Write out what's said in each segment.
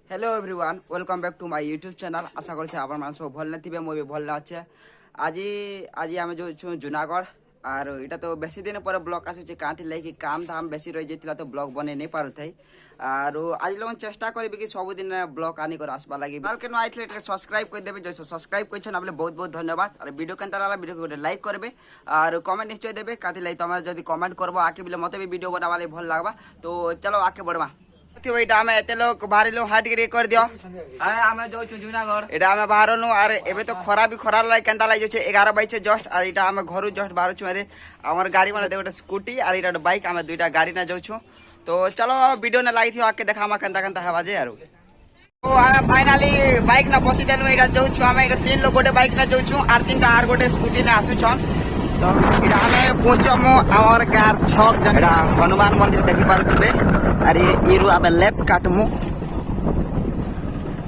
Hello everyone welcome back to my YouTube channel. आशा करछे आपण मान सब भल नथिबे मो भी भल अच्छे। आज आज आम जो जूनागढ़ और इटा तो बेसी दिन पर ब्लॉग आसुचे कांति लाइक काम धाम बेसी रही जाइतिला तो ब्लॉग बने नहीं पारु थाई और आज लोग चेष्टा करबे कि सब दिन ब्लॉग आनी कर आसबा लागि बालके नो आइथले सब्सक्राइब कर देबे। जो सब्सक्राइब करछन आपले बहुत बहुत धन्यवाद। और वीडियो केनता लागला वीडियो को लाइक करबे और कमेंट निश्चय देबे। कांति लाई तमे जदी कमेंट करबो आके बिले मते भी वीडियो बनावा लागि भल लागबा। तो चलो आके बढ़वा लोग बाहरी लोग हाट कर दियो जूनागढ़ एटा हमें बाहर नु और एबे तो खरा भी खरा लाग केनता लाग जे 11 बाइक से जस्ट और एटा हमें घरु जस्ट बाहर छु रे हमर गाड़ी माने देबे स्कूटी और एटा बाइक हमें दुईटा गाड़ी ना जाउ छु। तो चलो वीडियो ना लागी थी आके देखामा केनता केनता हवा जे आरो। तो हमें फाइनली बाइक ना बसी देनु एटा जाउ छु हमें एटा तीन लोग गोटे बाइक ना जाउ छु और तीनटा आर गोटे स्कूटी ना आसु छन। तो एटा हमें पहुंचमु हमर कार छक जगड़ा हनुमान मंदिर देखि पारथबे अरे इरु आबे लेफ्ट काटमु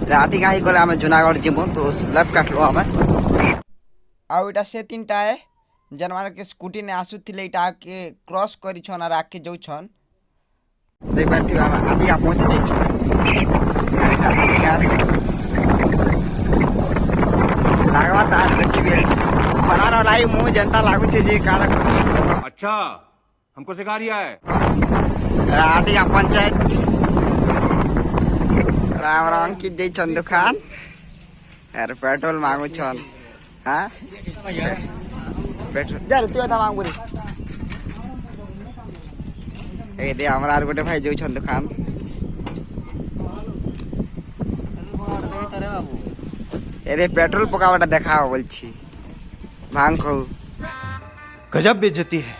राती गाही करे आमे जूनागढ़ जिमु तो लेफ्ट काटलो आमे आ एटा से तीनटा है जनमार के स्कूटी ने आसुथिले एटा के क्रॉस करी छन और आके जाउ छन देख बैठी आबी आ पहुंच गई लागवा तार बेसी भी बनारो लाई मु जनता लागु छे जे कार अच्छा हमको सिखा रिया है राटिया पंचायत राम राम की दे छन दुकान यार पेट्रोल मांगु छन हां पेट्रोल जल तू था मांगु रे ए दे हमरा आर गोटे भाई जो छन दुकान एरे पेट्रोल पकावटा देखाओ बोलछि भांग खो गजब बेइज्जती है।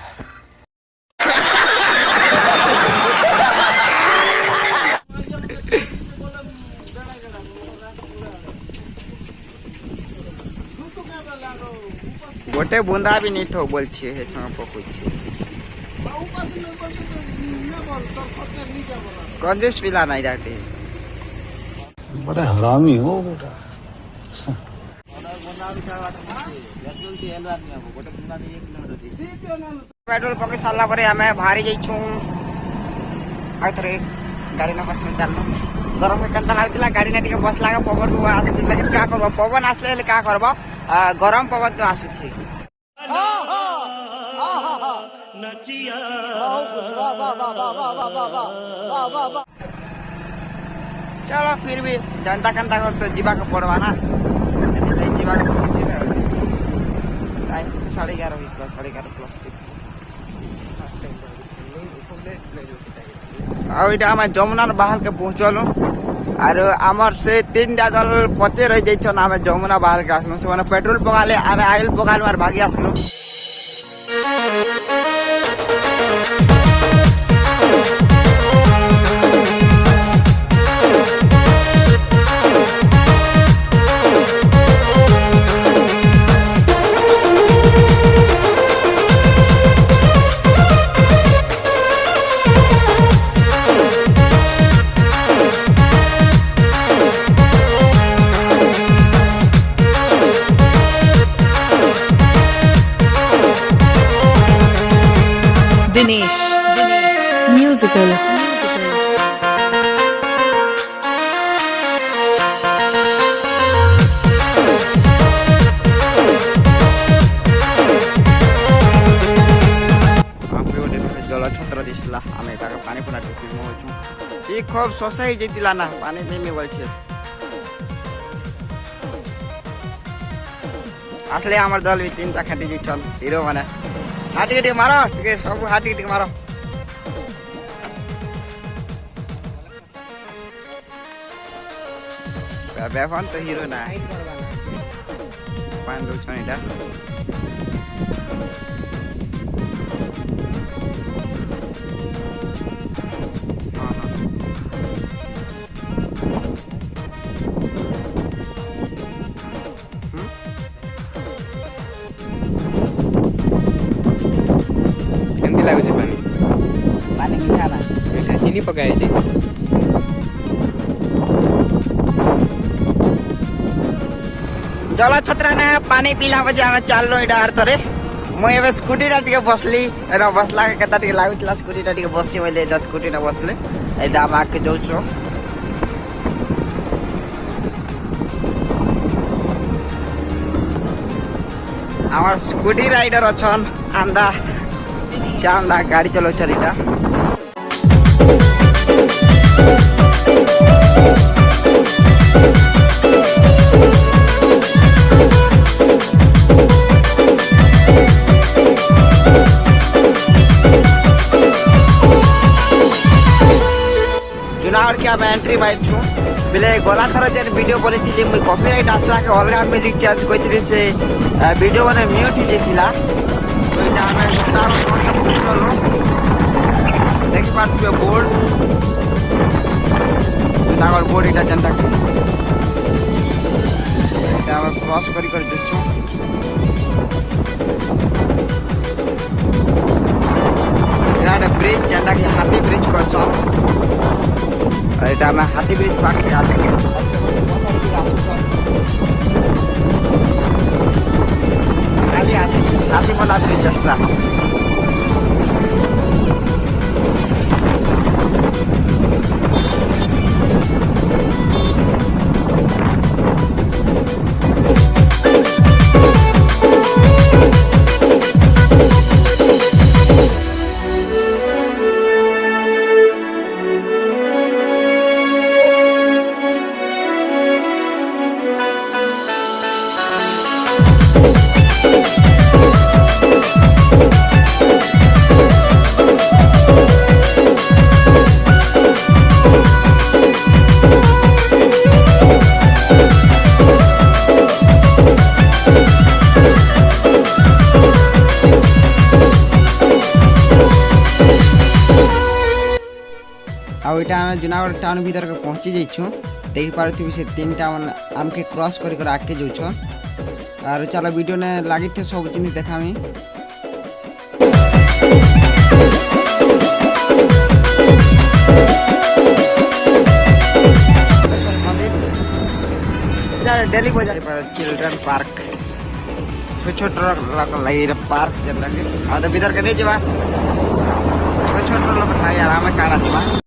गोटे बूंदा भी नहीं थो बोल छे हे संग पकुछ कंजूस पिला नहीं डाटे बड़ा हरामी हो बेटा। पेट्रोल पके साला परे हमें भारी जाई छु आथरे गाड़ी ना बस में चलनो गरम में कंता लागतिला गाड़ी ना टिके बस लागा पवन को आसे लेकिन का करबो पवन आसले का करबो गरम पवन तो आसे छी चलो फिर भी जनता कंता कर तो जीवा को पड़वा ना जीवा को पहुंचे ना टाइम 11:30 प्लस आ इटा हम जमुना बहाल के पहुंचलो और आमर से तीनटा दल पचे रह जाई छन हमें जमुना बहाल के आसनो से माने पेट्रोल पकाले हमें आइल पकाल मार भागी आसनो। Dinesh Musical जल छत्र दिसला आमे ताका पानी पुना टोपी मो छु ई खूब सोसाई जतिला ना पानी में बोल छे असले हमर दल भी तीनटा खाटी जे छन हीरो माने हाटी के मारो ठीक सब हाटी के मारो बेफन तो हीरो ना पान दो छन इटा पानी मीठा ना मीठा चीनी पकाए थे जल छत्रा ने पानी पीला बजे हमें चल इटा आर तरे मुझे एबे स्कूटी टा टिके बसली एरा बसला के केता टिके लागुतला स्कूटी टा टिके बसि मैले एटा स्कूटी टा बसले एटा हम आके जाउ छो আমার স্কুটি রাইডার অছন আন্দা চান্দা গাড়ি চলাউছ দিটা जुनागढ़ के आम एंट्री मार छु बेले गला थर जेन वीडियो बोली मुई कॉपीराइट आसला के अलग म्यूजिक चार्ज कइथि से वीडियो माने म्यूट ही जेथिला तो इटा हमें चलो देख पार्थिबे बोर्ड जुनागढ़ बोर्ड इटा जनता के इटा हम क्रॉस करी कर जछु इटा ब्रिज जनता के हाथी ब्रिज करसो এটা আমরা হাতি ব্রিজ পাখি আছে খালি হাতি হাতি বলা ব্রিজ যাত্রা आउ इटा हम जुनागढ़ टाउन भीतर के पहुँची जाइछु देख पारथि से तीनटा आमके क्रॉस कर आगे जाउछ और चलो वीडियो ने लागी थे सब जिनिस देखामी डेली बजार चिल्ड्रन पार्क छोट छोट लगी पार्क जब लगे हम तो भीतर के नहीं जावा छोट छोट लोग आराम में काढ़ा जावा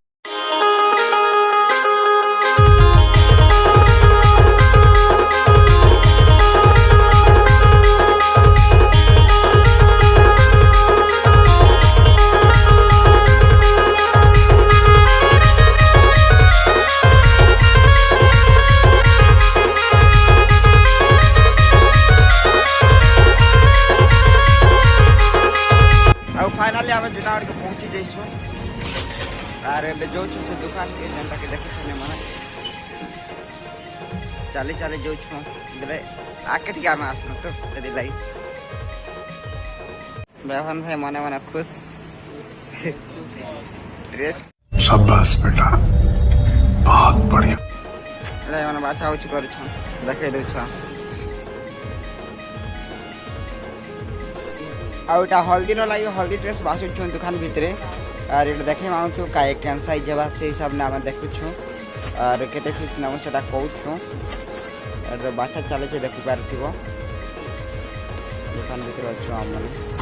फाइनली आम जुनागढ़ के पहुँची जाइसु और जो से दुकान के जनता के देखे सुने मन चली चली जो बोले आके ठीक आम आस तो यदि लगी बेहन भाई मने मने खुश ड्रेस शाबाश बेटा बहुत बढ़िया मैंने बाछा उच कर देखे दे आउटा हल्दी न लगे हल्दी ड्रेस बासुछु दुकान भितरे और ये देखे मानु काय कैन साइज जबा से हिसाब ने आम देखुछु और केते फीस नाम सेटा कहूछु और बाछा चले छे देखि पारथिबो दुकान भितरे अछु आम माने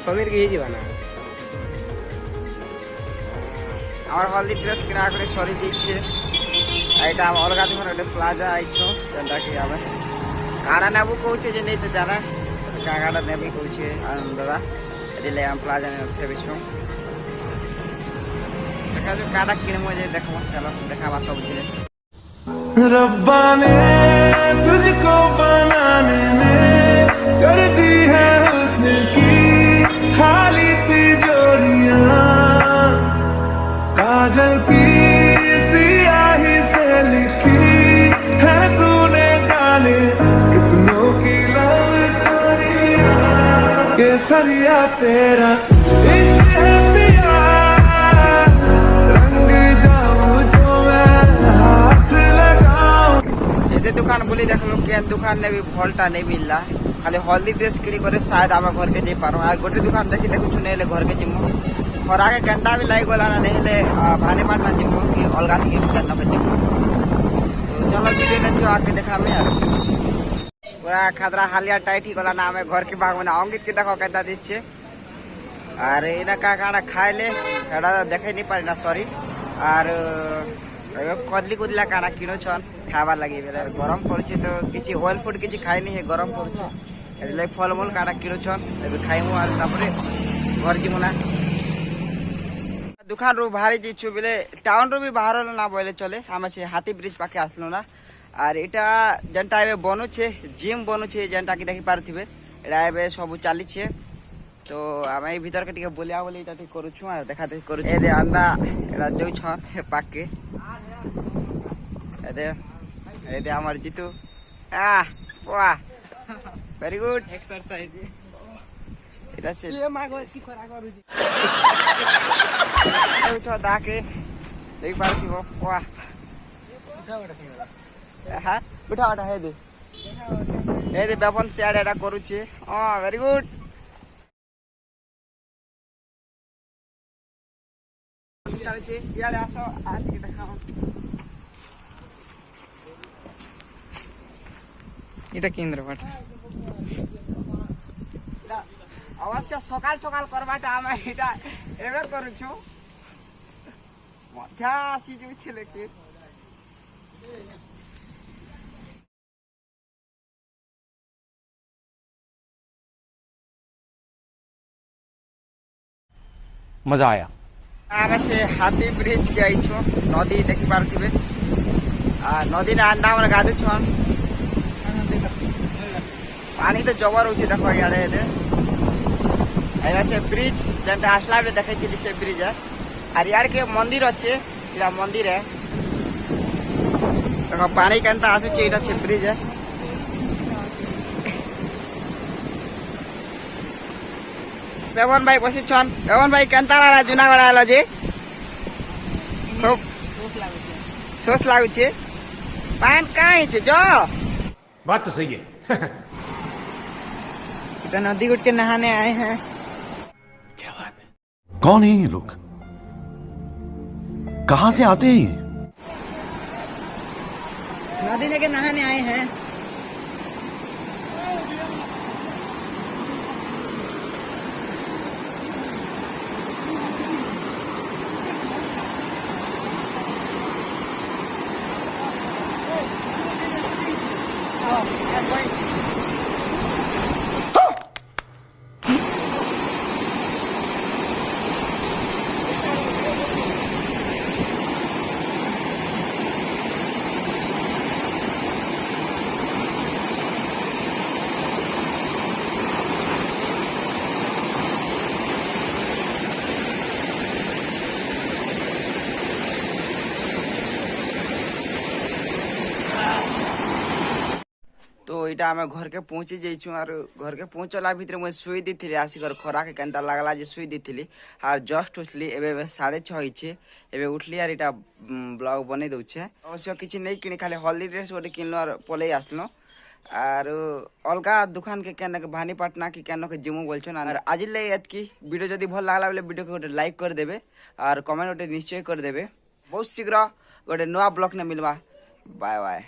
समीर के जीवाना আমার হলদি ড্রেস কিনা করে সরি দিচ্ছে এটা আমি অলগা তোমার একটা প্লাজা আইছো যেটা কি আমি কাড়া নেবো কইছে যে নেই তো জানা কাড়া নেবি কইছে দাদা দিলে আমি প্লাজা নে ভেবেছো দেখা যে কাড়া কিনবো যে দেখো চলো দেখাবা সব জিনিস रब्बा ने तुझको बनाने में कर दी है हुस्न की खाली तिजोरियां काजल की सियाही से लिखी है तूने जाने कितनों की लव स्टोरियां केसरिया तेरा इश्क है पिया रंग जाऊं जो मैं हाथ लगाऊं दुकान बोली देख लो क्या दुकान ने भी भोल्टा नहीं मिल रहा खाली हल्दी ड्रेस किणी करे शायद आम घर के जाई पारो। और गोटे दुकान देखी देखु नहीं घर के जिमु खरा के केंता भी लाई गला ना नहीं ले भाने पाटना जिमु कि अलगा थी केन के जिमु। तो चलो वीडियो ने जो आके देखा मैं यार पूरा खतरा हालिया टाइट ही गला ना हमें घर के बाग में अंकित के देखो केंता दिस छे। अरे इना का काना खाए ले एडा देखे नहीं पारी ना सॉरी। और कदली कुदला काना किनो छन खावा लगी बेले गरम करछि तो किछि ऑयल फूड किछि खाइ नहीं है गरम करछि एले फल मूल काना किनो छन एबे खाइमु। और तापरे घर जिमु ना दुकान रो बाहर जिछु बेले टाउन रो भी बाहर ना बोले चले हम से हाथी ब्रिज पाके आसलो ना। और एटा जनटा एबे बनु छे जिम बनु छे जनटा की देखि पारथिबे एडा एबे सब चाली छे। तो आमे भीतर के टिके बोलिया बोली ताती करू छु आ देखा देखि करू ए दे अंदा एला जोइ छन हे पाके ए दे हमर जीतू वाह वेरी गुड एक्सरसाइज এটা সে এ মাগো কি করা করু জি এই ছ দাকে দেখ পারছিব वाह হ্যাঁ উঠা উঠা হে দে বেপন সিয়াড এটা করুছি वेरी गुड। चलছে ইয়ালে আসো আর কি দেখাও এটা কেন্দ্র পাঠ अवश्य सकाल सकाल करवाटा आम एटा एबे करूछु मजा आसी जो छले के मजा आया। आमे से हाथी ब्रिज के आइछो नदी देखि पारथिबे आ नदी ना अंडा हमर गादे छन पानी तो जबर होछि देखो यारे दे एरा से ब्रिज जेंटा आसला बे देखैतिली से ब्रिज है। और यार के मंदिर अच्छे इरा मंदिर है देखो पानी केनता आसु छै इरा से ब्रिज है। बेवन भाई बसी छन बेवन भाई केनता रा जुनागढ़ आलो जे खूब सोस लागु छे पान काहे छे जो बात तो सही है। इतना नदी गुट के नहाने आए हैं। कौन है ये लोग, कहां से आते हैं ये? नदी में के नहाने आए हैं। तो इटा आम घर के पहुँची जाइछु और घर के पहुँचला भितर मुझे शुई दी आसिक खरा के केनता लगला जे शुई दी और जस्ट उठली एबे 6:30 होइछे एबे उठली और इटा ब्लॉग बने दउछे। अवश्य किछि नहीं किनी खाली हल्दी ड्रेस गोटे किनलो और पले आसलो और अलगा दुकान के केन के भानी पाटना की केन के जिमु बोलछन। और आज ले एतकी वीडियो जदी भल लागला बेले वीडियो के गोटे लाइक कर देबे और कमेंट गोटे निश्चय कर देबे। बहुत शीघ्र गोटे नया ब्लॉग ने मिलवा। Bye bye.